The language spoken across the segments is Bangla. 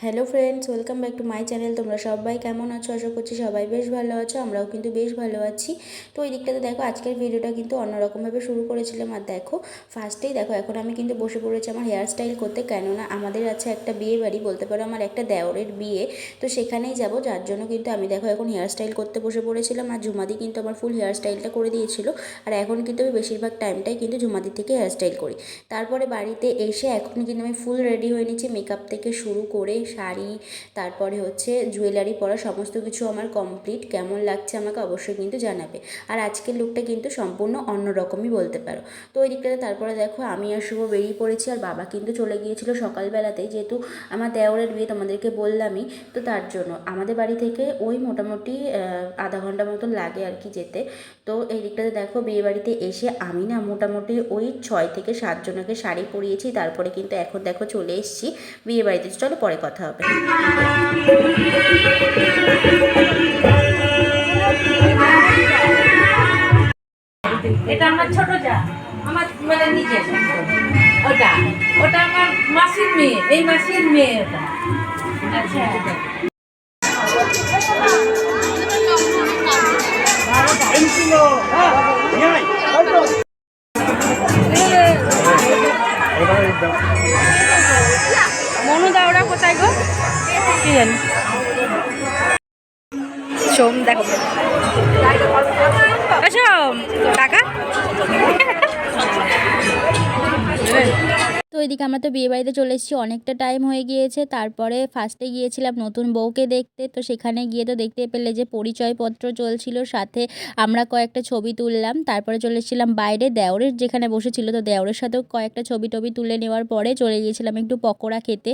Hello friends, welcome back to my channel. তোমরা সবাই কেমন আছো? আশা করছি সবাই বেশ ভালো আছো। আমরাও কিন্তু বেশ ভালো আছি। তো ওই দিকটাতে দেখো, আজকের ভিডিওটা কিন্তু অন্যরকমভাবে শুরু করেছিলাম। আর দেখো, ফার্স্টেই দেখো এখন আমি কিন্তু বসে পড়েছি আমার হেয়ার স্টাইল করতে। কেননা আমাদের আছে একটা বিয়ে বাড়ি, বলতে পারো আমার একটা দেওরের বিয়ে। তো সেখানেই যাব, যার জন্য কিন্তু আমি দেখো এখন হেয়ার স্টাইল করতে বসে পড়েছিলাম। আর ঝুমাদি কিন্তু আমার ফুল হেয়ার স্টাইলটা করে দিয়েছিল। আর এখন কিন্তু আমি বেশিরভাগ টাইমটাই কিন্তু ঝুমাদি থেকে হেয়ার স্টাইল করি। তারপরে বাড়িতে এসে এখন কিন্তু আমি ফুল রেডি হয়ে নিচ্ছি, মেকআপ থেকে শুরু করে শাড়ি, তারপরে হচ্ছে জুয়েলারি পরা সমস্ত কিছু আমার কমপ্লিট। কেমন লাগছে আমাকে অবশ্যই কিন্তু জানাবে। আর আজকের লুকটা কিন্তু সম্পূর্ণ অন্যরকমই বলতে পারো। তো ওই দিকটাতে তারপরে দেখো আমি আর শুভ বেরিয়ে পড়েছি। আর বাবা কিন্তু চলে গিয়েছিল সকালবেলাতেই, যেহেতু আমার দেওরের বিয়ে তোমাদেরকে বললামই। তো তার জন্য আমাদের বাড়ি থেকে ওই মোটামুটি আধা ঘন্টা মতন লাগে আর কি যেতে। তো এই দিকটাতে দেখো, বিয়ে বাড়িতে এসে আমি না মোটামুটি ওই 6 থেকে 7 জনকে শাড়ি পরিয়েছি। তারপরে কিন্তু এখন দেখো চলে এসেছি বিয়ে বাড়িতে। চলো পরে কথা হবে। এটা আমার ছোট যা, আমার মানে নিজের ওটা ওটা আমার মাসির মেয়ে, এই মাসির মেয়ে ওটা। আচ্ছা মনুদা ওরা কোথায় গো? কি জানি সোম দেখো সোম টাকা। তো এদিকে আমরা তো বিয়েবাড়িতে চলে এসেছি, অনেকটা টাইম হয়ে গিয়েছে। তারপরে ফার্স্টে গিয়েছিলাম নতুন বউকে দেখতে। তো সেখানে গিয়ে তো দেখতে পেলে যে পরিচয়পত্র চলছিল, সাথে আমরা কয়েকটা ছবি তুললাম। তারপরে চলে এসেছিলাম বাইরে দেওরের যেখানে বসেছিল। তো দেওরের সাথেও কয়েকটা ছবি টবি তুলে নেওয়ার পরে চলে গিয়েছিলাম একটু পকোড়া খেতে।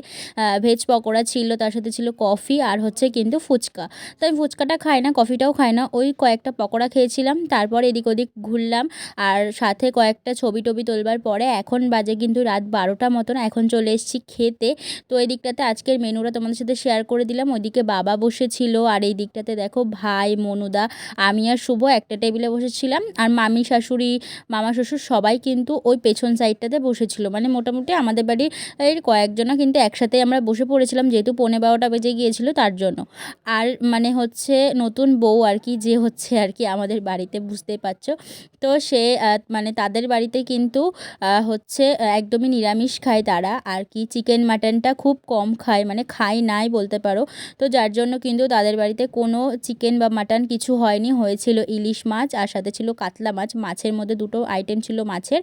ভেজ পকোড়া ছিল, তার সাথে ছিল কফি আর হচ্ছে কিন্তু ফুচকা। তো আমি ফুচকাটা খাই না, কফিটাও খাই না, ওই কয়েকটা পকোড়া খেয়েছিলাম। তারপরে এদিক ওদিক ঘুরলাম আর সাথে কয়েকটা ছবি টবি তোলবার পরে এখন বাজে কিন্তু রাত 12টা মতন। এখন চলে এসেছি খেতে। তো এই দিকটাতে আজকের মেনুটা তোমাদের সাথে শেয়ার করে দিলাম। ওইদিকে বাবা বসেছিল আর এই দিকটাতে দেখো ভাই, মনুদা, আমি আর শুভ একটা টেবিলে বসেছিলাম। আর মামি শাশুড়ি, মামা শ্বশুর সবাই কিন্তু ওই পেছন সাইডটাতে বসেছিল। মানে মোটামুটি আমাদের বাড়ির কয়েকজনা কিন্তু একসাথে আমরা বসে পড়েছিলাম, যেহেতু 12:15 বেজে গিয়েছিল তার জন্য। আর মানে হচ্ছে নতুন বউ আর কি, যে হচ্ছে আর কি আমাদের বাড়িতে, বুঝতেই পারছো। তো সে মানে তাদের বাড়িতে কিন্তু হচ্ছে একদমই নিরামিষ খায় তারা আর কি। চিকেন মাটনটা খুব কম খায়, মানে খায় নাই বলতে পারো। তো যার জন্য কিন্তু তাদের বাড়িতে কোনো চিকেন বা মাটন কিছু হয়নি। হয়েছিল ইলিশ মাছ আর সাথে ছিল কাতলা মাছ। মাছের মধ্যে দুটো আইটেম ছিল মাছের,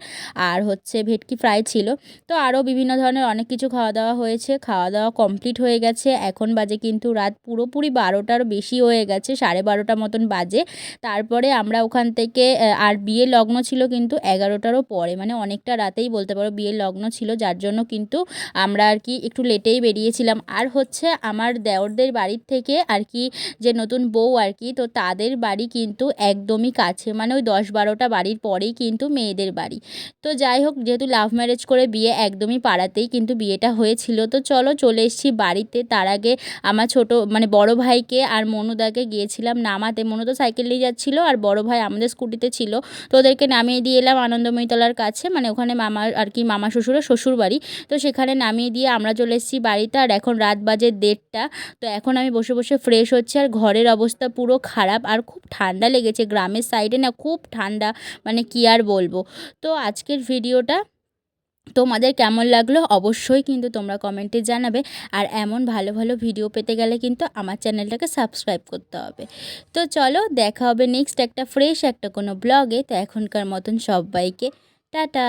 আর হচ্ছে ভেটকি ফ্রাই ছিল। তো আরও বিভিন্ন ধরনের অনেক কিছু খাওয়া দাওয়া হয়েছে। খাওয়া দাওয়া কমপ্লিট হয়ে গেছে। এখন বাজে কিন্তু রাত পুরোপুরি 12টার বেশি হয়ে গেছে, 12:30 মতন বাজে। তারপরে আমরা ওখান থেকে আর বিয়ের লগ্ন ছিল কিন্তু 11টারও পরে, মানে অনেকটা রাতেই বলতে পারো বিয়ের লগ্ন ছিল, যার জন্য কিন্তু আমরা আর কি একটু লেটেই বেরিয়েছিলাম। আর হচ্ছে আমার দেওরদের বাড়ির থেকে আর কি, যে নতুন বউ আর কি, তো তাদের বাড়ি কিন্তু একদমই কাছে, মানে ওই 10-12টা বাড়ির পরেই কিন্তু মেয়েদের বাড়ি। তো যাই হোক, যেহেতু লাভ ম্যারেজ করে বিয়ে, একদমই পাড়াতেই কিন্তু বিয়েটা হয়েছিল। তো চলো চলে এসেছি বাড়িতে। তার আগে আমার ছোট মানে বড় ভাইকে আর মনুদাকে গিয়েছিলাম নামাতে। মনু তো সাইকেল নিয়ে যাচ্ছিলো আর বড় ভাই আমাদের স্কুটিতে ছিল। তো ওদেরকে নামিয়ে দিয়ে এলাম আনন্দময়ীতলার কাছে, মানে ওখানে মামা আর কি, মামা শ্বশুরের শ্বশুর বাড়ি। তো সেখানে নামিয়ে দিয়ে আমরা চলে এসেছি বাড়িতে। আর এখন রাত বাজে 1:30। তো এখন আমি বসে বসে ফ্রেশ হচ্ছি। আর ঘরের অবস্থা পুরো খারাপ, আর খুব ঠান্ডা লেগেছে। গ্রামের সাইডে না খুব ঠান্ডা, মানে কি আর বলবো। তো আজকের ভিডিওটা তোমাদের কেমন লাগলো অবশ্যই কিন্তু তোমরা কমেন্টে জানাবে। আর এমন ভালো ভালো ভিডিও পেতে গেলে কিন্তু আমার চ্যানেলটাকে সাবস্ক্রাইব করতে হবে। তো চলো, দেখা হবে নেক্সট একটা ফ্রেশ একটা কোনো ব্লগে। তো এখনকার মতন সবাইকে টাটা।